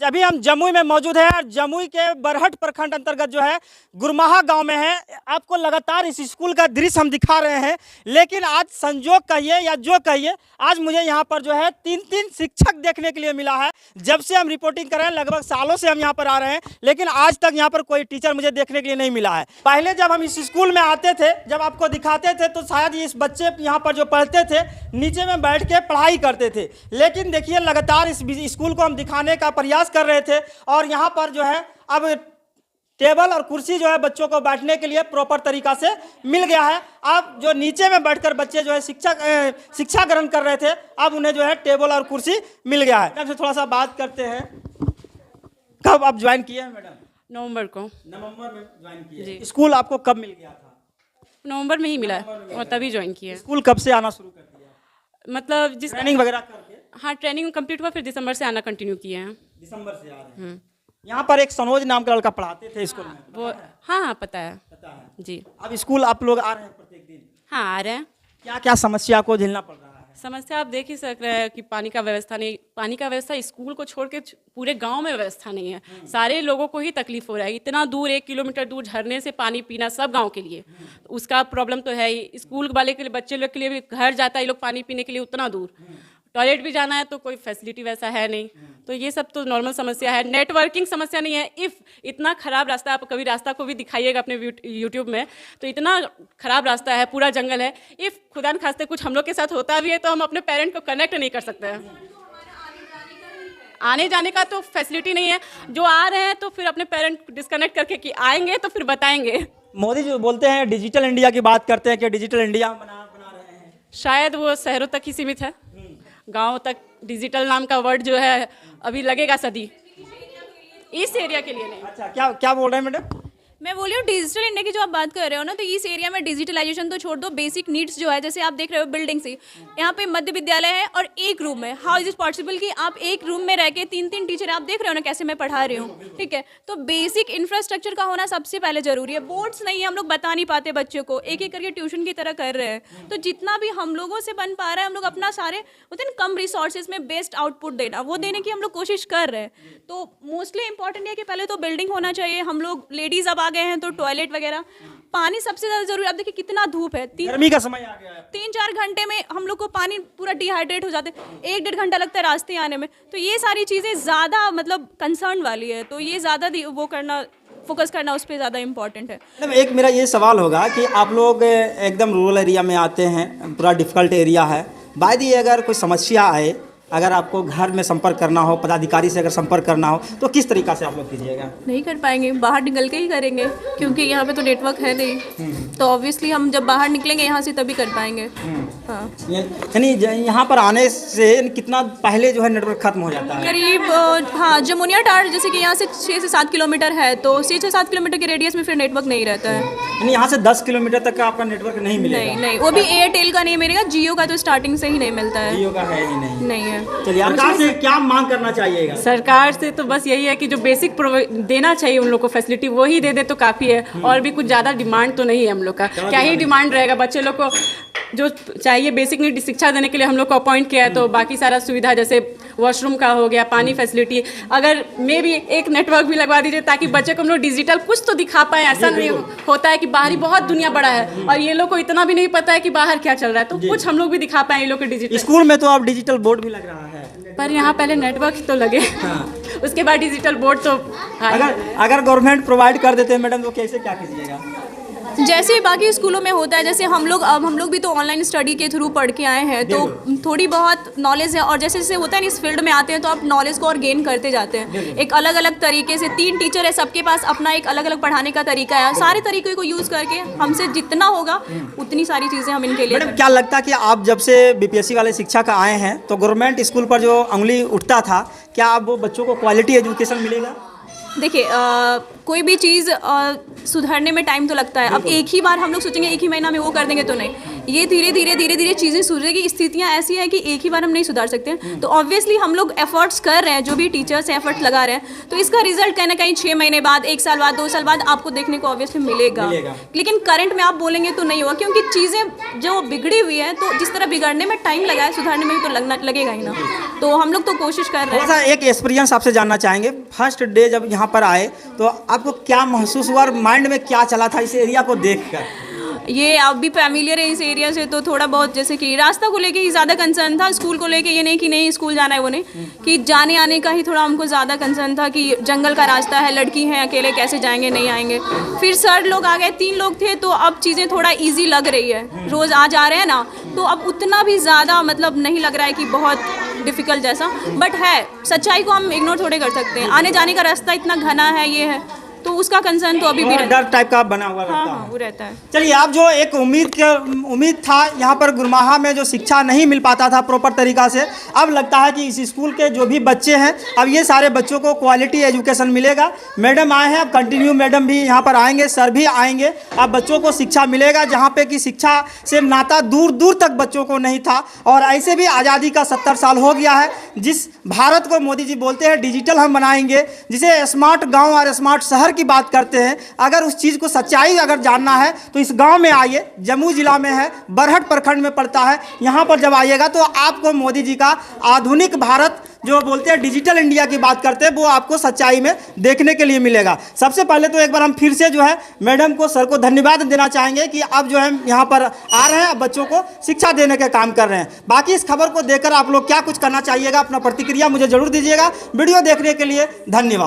अभी हम जमुई में मौजूद हैं और जमुई के बरहट प्रखंड अंतर्गत जो है गुरमाहा गांव में है। आपको लगातार इस स्कूल का दृश्य हम दिखा रहे हैं, लेकिन आज संजोग कहिए या जो कहिए, आज मुझे यहाँ पर जो है तीन शिक्षक देखने के लिए मिला है। जब से हम रिपोर्टिंग कर रहे हैं, लगभग सालों से हम यहाँ पर आ रहे हैं, लेकिन आज तक यहाँ पर कोई टीचर मुझे देखने के लिए नहीं मिला है। पहले जब हम इस स्कूल में आते थे, जब आपको दिखाते थे, तो शायद इस बच्चे यहाँ पर जो पढ़ते थे नीचे में बैठ के पढ़ाई करते थे, लेकिन देखिए लगातार इस स्कूल को हम दिखाने का प्रयास कर रहे थे और यहाँ पर जो है अब टेबल और कुर्सी जो है बच्चों को बैठने के लिए प्रॉपर तरीका से मिल गया है। अब जो नीचे में बैठकर बच्चे जो है शिक्षा ग्रहण कर रहे थे, अब उन्हें जो है टेबल और कुर्सी मिल गया है। मैडम से थोड़ा सा बात करते हैं, कब आप ज्वाइन किए हैं मैडम? नवंबर में ज्वाइन किए। स्कूल आपको कब मिल गया था? नवंबर में ही मिला और तभी ज्वाइन किया। स्कूल कब से आना शुरू कर दिया? मतलब जिस ट्रेनिंग वगैरह करके? हाँ, ट्रेनिंग कंप्लीट हुआ, फिर दिसंबर से आना कंटिन्यू किए हैं। दिसंबर से आ रहे हैं। यहाँ पर एक सनोज नाम का लड़का पढ़ाते थे स्कूल में, वो हाँ पता है जी। अब स्कूल आप लोग आ रहे हैं प्रत्येक दिन? हाँ आ रहे हैं। क्या क्या समस्या को झेलना पड़ रहा है? समस्या आप देख ही सक रहे हैं कि पानी का व्यवस्था नहीं, पानी का व्यवस्था स्कूल को छोड़ के पूरे गांव में व्यवस्था नहीं है। सारे लोगों को ही तकलीफ हो रहा है, इतना दूर 1 किलोमीटर दूर झरने से पानी पीना सब गांव के लिए, उसका प्रॉब्लम तो है ही। स्कूल वाले के लिए, बच्चे लोग के लिए भी घर जाता है ये लोग पानी पीने के लिए उतना दूर, टॉयलेट भी जाना है तो कोई फैसिलिटी वैसा है नहीं। तो ये सब तो नॉर्मल समस्या है। नेटवर्किंग समस्या नहीं है। इफ़ इतना ख़राब रास्ता, आप कभी रास्ता को भी दिखाइएगा अपने यूट्यूब में, तो इतना ख़राब रास्ता है, पूरा जंगल है। इफ़ खुदा न खास्ते कुछ हम लोग के साथ होता भी है तो हम अपने पेरेंट को कनेक्ट नहीं कर सकते हैं। आने जाने का तो फैसिलिटी नहीं है। जो आ रहे हैं तो फिर अपने पेरेंट डिस्कनेक्ट करके कि आएंगे तो फिर बताएंगे। मोदी जी बोलते हैं डिजिटल इंडिया की बात करते हैं कि डिजिटल इंडिया बना रहे हैं। शायद वो शहरों तक ही सीमित है, गांव तक डिजिटल नाम का वर्ड जो है अभी लगेगा सदी, इस एरिया के लिए नहीं। अच्छा, क्या क्या बोल रहे हैं मैडम? मैं बोली हूँ डिजिटल इंडिया की जो आप बात कर रहे हो ना, तो इस एरिया में डिजिटलाइजेशन तो छोड़ दो, बेसिक नीड्स जो है, जैसे आप देख रहे हो बिल्डिंग से, यहाँ पे मध्य विद्यालय है और एक रूम है। हाउ इज इट पॉसिबल कि आप एक रूम में रह के 3 टीचर, आप देख रहे हो ना कैसे मैं पढ़ा रही हूँ, ठीक है। तो बेसिक इंफ्रास्ट्रक्चर का होना सबसे पहले जरूरी है। बोर्ड्स नहीं है, हम लोग बता नहीं पाते बच्चों को, एक एक करके ट्यूशन की तरह कर रहे हैं। तो जितना भी हम लोगों से बन पा रहा है, हम लोग अपना सारे होते हैं कम रिसोर्सेज में बेस्ट आउटपुट देना, वो देने की हम लोग कोशिश कर रहे हैं। तो मोस्टली इंपॉर्टेंट है कि पहले तो बिल्डिंग होना चाहिए। हम लोग लेडीज अब आ गए हैं तो टॉयलेट वगैरह, पानी सबसे ज्यादा जरूरी। आप देखिए कितना धूप है, गर्मी का समय आ गया है, 3-4 घंटे में हम लोग को पानी पूरा डिहाइड्रेट हो जाते हैं, 1-1.5 घंटा लगता है रास्ते आने में। तो ये सारी चीजें ज्यादा मतलब कंसर्न वाली है, तो ये ज्यादा वो करना, फोकस करना उस पर ज़्यादा इम्पॉर्टेंट है। मतलब एक मेरा ये सवाल होगा कि आप लोग एकदम रूरल एरिया में आते हैं, पूरा डिफ़िकल्ट एरिया है, बाय दी अगर कोई समस्या आए, अगर आपको घर में संपर्क करना हो, पदाधिकारी से अगर संपर्क करना हो, तो किस तरीका से आप लोग कीजिएगा? नहीं कर पाएंगे, बाहर निकल के ही करेंगे, क्योंकि यहाँ पे तो नेटवर्क है नहीं। तो ऑब्वियसली हम जब बाहर निकलेंगे यहाँ से तभी कर पाएंगे। हाँ, यानी यहाँ पर आने से कितना पहले जो है नेटवर्क खत्म हो जाता है? करीब हाँ, जमुनिया टार जैसे कि यहाँ से 6 से 7 किलोमीटर है, तो 6 से 7 किलोमीटर के रेडियस में फिर नेटवर्क नहीं रहता है। यानी यहाँ से 10 किलोमीटर तक का आपका नेटवर्क नहीं मिलेगा? नहीं, वो भी एयरटेल का नहीं मिलेगा, जियो का तो स्टार्टिंग से ही नहीं मिलता है। जियो का है ही नहीं है। चलिए, सरकार से क्या मांग करना चाहिएगा? सरकार से तो बस यही है कि जो बेसिक देना चाहिए उन लोग को फैसिलिटी, वही दे दे तो काफ़ी है। और भी कुछ ज़्यादा डिमांड तो नहीं है हम लोग का। क्या ही डिमांड रहेगा, बच्चे लोग को जो चाहिए बेसिक नीड शिक्षा देने के लिए हम लोग को अपॉइंट किया है, तो बाकी सारा सुविधा जैसे वॉशरूम का हो गया, पानी फैसिलिटी, अगर मे भी एक नेटवर्क भी लगवा दीजिए ताकि बच्चे को हम लोग डिजिटल कुछ तो दिखा पाए। ऐसा नहीं होता है कि बाहरी बहुत दुनिया बड़ा है और ये लोग को इतना भी नहीं पता है कि बाहर क्या चल रहा है, तो कुछ हम लोग भी दिखा पाए ये लोग को डिजिटल। स्कूल में तो अब डिजिटल बोर्ड भी लग रहा है, पर यहाँ पहले नेटवर्क तो लगे, उसके बाद डिजिटल बोर्ड तो अगर गवर्नमेंट प्रोवाइड कर देते हैं मैडम, तो कैसे क्या कीजिएगा? जैसे बाकी स्कूलों में होता है, जैसे हम लोग भी तो ऑनलाइन स्टडी के थ्रू पढ़ के आए हैं, तो थोड़ी बहुत नॉलेज है। और जैसे जैसे होता है इस फील्ड में आते हैं तो आप नॉलेज को और गेन करते जाते हैं, एक अलग अलग तरीके से। 3 टीचर है, सबके पास अपना एक अलग अलग पढ़ाने का तरीका है। सारे तरीके को यूज़ करके हमसे जितना होगा उतनी सारी चीज़ें हम इनके लिए। मैडम, क्या लगता है कि आप जब से बीपीएससी वाले शिक्षा का आए हैं, तो गवर्नमेंट स्कूल पर जो उंगली उठता था, क्या अब वो बच्चों को क्वालिटी एजुकेशन मिलेगा? देखिए, कोई भी चीज़ सुधरने में टाइम तो लगता है। अब एक ही बार हम लोग सोचेंगे एक ही महीना में वो कर देंगे तो नहीं। ये धीरे धीरे चीज़ें सुधरेगी। स्थितियाँ ऐसी हैं कि एक ही बार हम नहीं सुधार सकते। तो ऑब्वियसली हम लोग एफर्ट्स कर रहे हैं, जो भी टीचर्स एफर्ट्स लगा रहे हैं, तो इसका रिजल्ट कहीं ना कहीं 6 महीने बाद, 1 साल बाद, 2 साल बाद आपको देखने को ऑब्वियसली मिलेगा। लेकिन करंट में आप बोलेंगे तो नहीं होगा, क्योंकि चीज़ें जो बिगड़ी हुई है, तो जिस तरह बिगड़ने में टाइम लगा है, सुधारने में भी तो लगेगा ही ना। तो हम लोग तो कोशिश कर रहे हैं। थोड़ा सा एक एक्सपीरियंस आपसे जानना चाहेंगे। फर्स्ट डे जब यहाँ पर आए तो आपको क्या महसूस हुआ और माइंड में क्या चला था इस एरिया को देखकर? ये आप भी फैमिलियर है इस एरिया से, तो थोड़ा बहुत जैसे कि रास्ता को लेके ही ज़्यादा कंसर्न था। स्कूल को लेके ये नहीं कि नहीं स्कूल जाना है, वो नहीं कि जाने आने का ही थोड़ा हमको ज़्यादा कंसर्न था कि जंगल का रास्ता है, लड़की हैं, अकेले कैसे जाएंगे, नहीं आएंगे। फिर सर लोग आ गए, 3 लोग थे, तो अब चीज़ें थोड़ा ईजी लग रही है। रोज़ आ जा रहे हैं ना, तो अब उतना भी ज़्यादा मतलब नहीं लग रहा है कि बहुत डिफ़िकल्ट जैसा, बट है। सच्चाई को हम इग्नोर थोड़े कर सकते हैं। आने जाने का रास्ता इतना घना है, ये है, तो उसका कंसर्न तो अभी भी रहता डर टाइप का बना हुआ रहता हाँ, है। वो रहता है। चलिए, आप जो एक उम्मीद था यहाँ पर गुरमाहा में जो शिक्षा नहीं मिल पाता था प्रॉपर तरीका से, अब लगता है कि इस स्कूल के जो भी बच्चे हैं, अब ये सारे बच्चों को क्वालिटी एजुकेशन मिलेगा। मैडम आए हैं, अब कंटिन्यू मैडम भी यहाँ पर आएंगे, सर भी आएंगे। अब बच्चों को शिक्षा मिलेगा, जहाँ पे कि शिक्षा से नाता दूर दूर तक बच्चों को नहीं था। और ऐसे भी आज़ादी का 70 साल हो गया है। जिस भारत को मोदी जी बोलते हैं डिजिटल हम बनाएंगे, जिसे स्मार्ट गाँव और स्मार्ट शहर की बात करते हैं, अगर उस चीज़ को सच्चाई अगर जानना है तो इस गांव में आइए। जमुई जिला में है, बरहट प्रखंड में पड़ता है। यहाँ पर जब आइएगा तो आपको मोदी जी का आधुनिक भारत जो बोलते हैं डिजिटल इंडिया की बात करते हैं, वो आपको सच्चाई में देखने के लिए मिलेगा। सबसे पहले तो एक बार हम फिर से जो है मैडम को, सर को धन्यवाद देना चाहेंगे कि आप जो है यहाँ पर आ रहे हैं, बच्चों को शिक्षा देने का काम कर रहे हैं। बाकी इस खबर को देखकर आप लोग क्या कुछ करना चाहिएगा, अपना प्रतिक्रिया मुझे जरूर दीजिएगा। वीडियो देखने के लिए धन्यवाद।